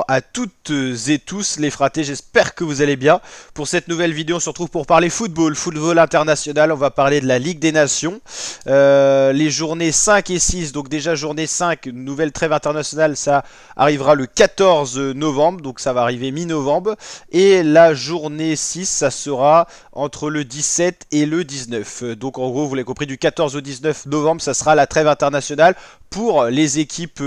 à toutes et tous les fratés, j'espère que vous allez bien. Pour cette nouvelle vidéo, on se retrouve pour parler football international, on va parler de la Ligue des Nations. Les journées 5 et 6, donc déjà journée 5, nouvelle trêve internationale, ça arrivera le 14 novembre, donc ça va arriver mi-novembre. Et la journée 6, ça sera entre le 17 et le 19. Donc en gros, vous l'avez compris, du 14 au 19 novembre, ça sera la trêve internationale pour les équipes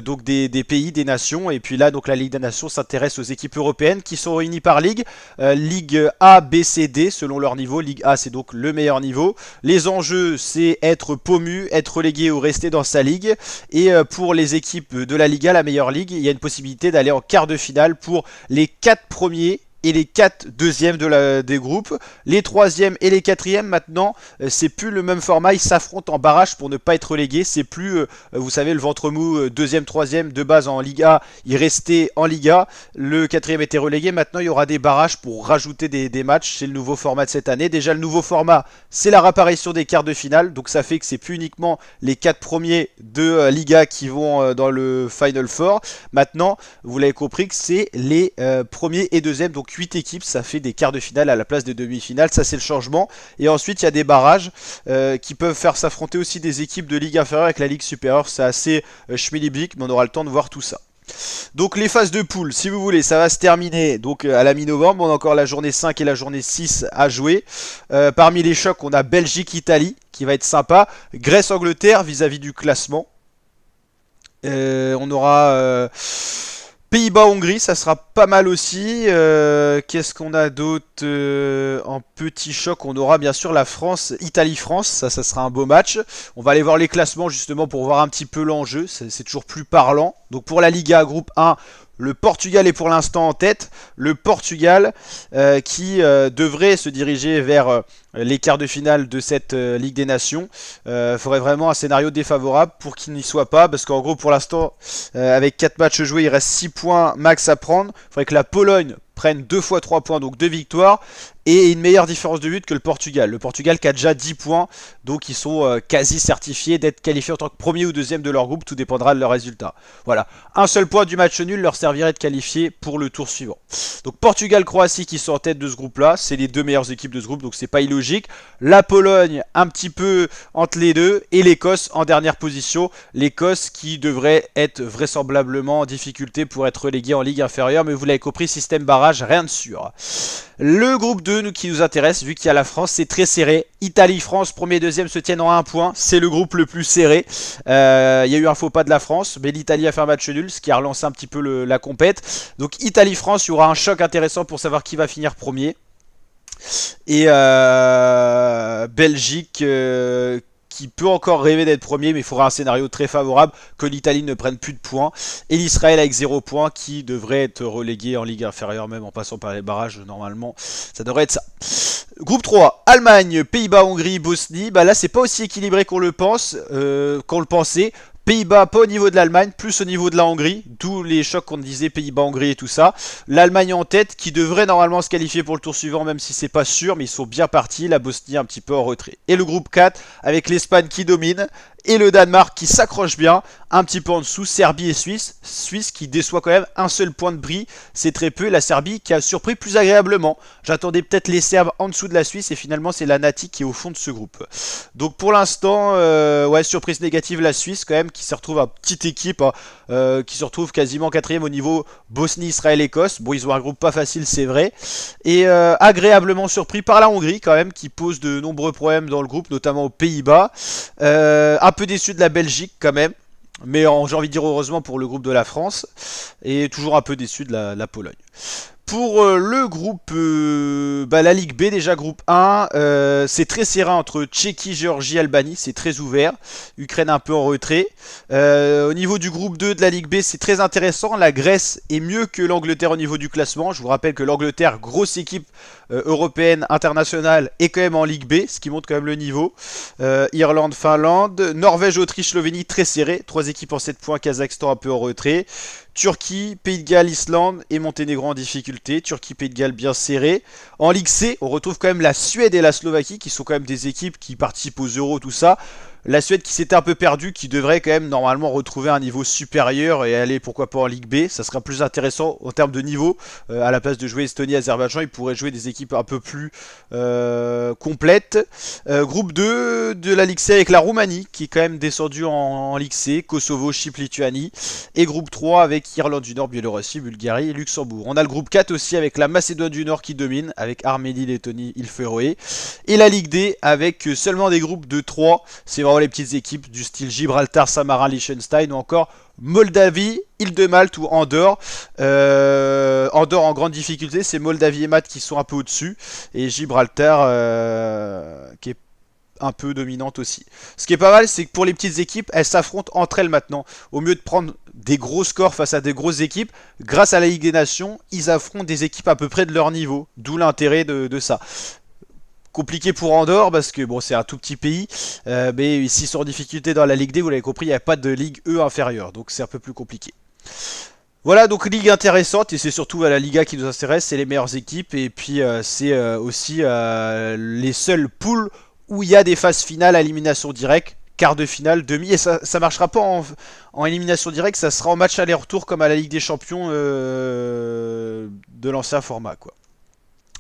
donc des pays, des nations. Et puis là, donc la Ligue des Nations s'intéresse aux équipes européennes qui sont réunies par ligue. Ligue A, B, C, D selon leur niveau. Ligue A, c'est donc le meilleur niveau. Les enjeux, c'est être promu, être relégué ou rester dans sa ligue. Et pour les équipes de la Liga, la meilleure ligue, il y a une possibilité d'aller en quart de finale pour les 4 premiers et les 4 deuxièmes des groupes. Les troisièmes et les quatrièmes, maintenant, c'est plus le même format. Ils s'affrontent en barrage pour ne pas être relégués. C'est plus, vous savez, le ventre mou, deuxième, troisième, de base en Liga. Ils restaient en Liga. Le quatrième était relégué. Maintenant, il y aura des barrages pour rajouter des matchs. C'est le nouveau format de cette année. Déjà, le nouveau format, c'est la réapparition des quarts de finale. Donc, ça fait que c'est plus uniquement les 4 premiers de Liga qui vont dans le Final Four. Maintenant, vous l'avez compris que c'est les premiers et deuxièmes. Donc, 8 équipes, ça fait des quarts de finale à la place des demi-finales, ça c'est le changement. Et ensuite il y a des barrages qui peuvent faire s'affronter aussi des équipes de ligue inférieure avec la ligue supérieure, c'est assez schmilblick, mais on aura le temps de voir tout ça. Donc les phases de poule, si vous voulez, ça va se terminer donc à la mi-novembre, on a encore la journée 5 et la journée 6 à jouer. Parmi les chocs, on a Belgique-Italie qui va être sympa, Grèce-Angleterre vis-à-vis du classement. On aura... Pays-Bas-Hongrie, ça sera pas mal aussi. Qu'est-ce qu'on a d'autre en petit choc? On aura bien sûr la France, Italie-France, ça sera un beau match. On va aller voir les classements justement pour voir un petit peu l'enjeu, c'est toujours plus parlant. Donc pour la Liga, groupe 1, le Portugal est pour l'instant en tête. Le Portugal qui devrait se diriger vers les quarts de finale de cette Ligue des Nations. Faudrait vraiment un scénario défavorable pour qu'il n'y soit pas. Parce qu'en gros, pour l'instant, avec 4 matchs joués, il reste 6 points max à prendre. Il faudrait que la Pologne prenne 2 fois 3 points, donc 2 victoires. Et une meilleure différence de but que le Portugal. Le Portugal qui a déjà 10 points, donc ils sont quasi certifiés d'être qualifiés en tant que premier ou deuxième de leur groupe, tout dépendra de leur résultat. Voilà, un seul point du match nul leur servirait de qualifier pour le tour suivant. Donc Portugal-Croatie qui sont en tête de ce groupe-là, c'est les deux meilleures équipes de ce groupe, donc c'est pas illogique. La Pologne un petit peu entre les deux, et l'Écosse en dernière position. L'Écosse qui devrait être vraisemblablement en difficulté pour être reléguée en ligue inférieure, mais vous l'avez compris, système barrage, rien de sûr. Le groupe 2 qui nous intéresse, vu qu'il y a la France, c'est très serré. Italie-France, premier et deuxième se tiennent en 1 point. C'est le groupe le plus serré. Il y a eu un faux pas de la France, mais l'Italie a fait un match nul, ce qui a relancé un petit peu la compète. Donc Italie-France, il y aura un choc intéressant pour savoir qui va finir premier. Et Belgique... qui peut encore rêver d'être premier, mais il faudra un scénario très favorable, que l'Italie ne prenne plus de points, et l'Israël avec 0 points, qui devrait être relégué en ligue inférieure, même en passant par les barrages, normalement, ça devrait être ça. Groupe 3, Allemagne, Pays-Bas, Hongrie, Bosnie, bah là c'est pas aussi équilibré qu'on le pense, qu'on le pensait. Pays-Bas pas au niveau de l'Allemagne, plus au niveau de la Hongrie, d'où les chocs qu'on disait Pays-Bas-Hongrie et tout ça. L'Allemagne en tête qui devrait normalement se qualifier pour le tour suivant, même si c'est pas sûr, mais ils sont bien partis. La Bosnie un petit peu en retrait. Et le groupe 4 avec l'Espagne qui domine et le Danemark qui s'accroche bien, un petit peu en dessous, Serbie et Suisse. Suisse qui déçoit quand même, un seul point de bris, c'est très peu. La Serbie qui a surpris plus agréablement. J'attendais peut-être les Serbes en dessous de la Suisse et finalement c'est la Nati qui est au fond de ce groupe. Donc pour l'instant, ouais, surprise négative la Suisse quand même, qui se retrouve à petite équipe, hein, qui se retrouve quasiment 4ème au niveau Bosnie, Israël, Écosse. Bon, ils ont un groupe pas facile, c'est vrai. Et agréablement surpris par la Hongrie quand même, qui pose de nombreux problèmes dans le groupe, notamment aux Pays-Bas. Un peu déçu de la Belgique quand même, mais j'ai envie de dire heureusement pour le groupe de la France, et toujours un peu déçu de la Pologne. Pour le groupe, la Ligue B, déjà groupe 1, c'est très serré entre Tchéquie, Géorgie, Albanie, c'est très ouvert. Ukraine un peu en retrait. Au niveau du groupe 2 de la Ligue B, c'est très intéressant. La Grèce est mieux que l'Angleterre au niveau du classement. Je vous rappelle que l'Angleterre, grosse équipe européenne, internationale, est quand même en Ligue B, ce qui montre quand même le niveau. Irlande, Finlande, Norvège, Autriche, Slovénie, très serré. 3 équipes en 7 points, Kazakhstan un peu en retrait. Turquie, Pays de Galles, Islande et Monténégro en difficulté. Turquie, Pays de Galles bien serré. En Ligue C, on retrouve quand même la Suède et la Slovaquie qui sont quand même des équipes qui participent aux Euros, tout ça. La Suède qui s'était un peu perdue, qui devrait quand même normalement retrouver un niveau supérieur et aller pourquoi pas en Ligue B. Ça serait plus intéressant en termes de niveau. À la place de jouer Estonie-Azerbaïdjan, ils pourraient jouer des équipes un peu plus complètes. Groupe 2 de la Ligue C avec la Roumanie qui est quand même descendue en Ligue C, Kosovo, Chypre, Lituanie. Et groupe 3 avec Irlande du Nord, Biélorussie, Bulgarie et Luxembourg. On a le groupe 4 aussi avec la Macédoine du Nord qui domine, avec Arménie, Lettonie, île Féroé. Et la Ligue D avec seulement des groupes de 3. C'est vraiment les petites équipes du style Gibraltar, Samarin, Liechtenstein ou encore Moldavie, île de Malte ou Andorre. Andorre en grande difficulté, c'est Moldavie et Malte qui sont un peu au-dessus. Et Gibraltar qui est un peu dominante aussi. Ce qui est pas mal, c'est que pour les petites équipes, elles s'affrontent entre elles maintenant. Au mieux de prendre des gros scores face à des grosses équipes, grâce à la Ligue des Nations, ils affrontent des équipes à peu près de leur niveau. D'où l'intérêt de ça. Compliqué pour Andorre parce que bon, c'est un tout petit pays, mais s'ils sont en difficulté dans la Ligue D, vous l'avez compris, il n'y a pas de Ligue E inférieure, donc c'est un peu plus compliqué. Voilà, donc ligue intéressante, et c'est surtout à la Liga qui nous intéresse, c'est les meilleures équipes, et puis c'est aussi les seules poules où il y a des phases finales à élimination directe, quart de finale, demi, et ça marchera pas en élimination directe, ça sera en match aller-retour comme à la Ligue des Champions de l'ancien format, quoi.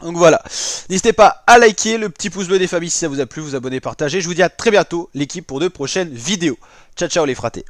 Donc voilà, n'hésitez pas à liker, le petit pouce bleu des familles si ça vous a plu, vous abonner, partager. Je vous dis à très bientôt l'équipe pour de prochaines vidéos. Ciao ciao les fratés.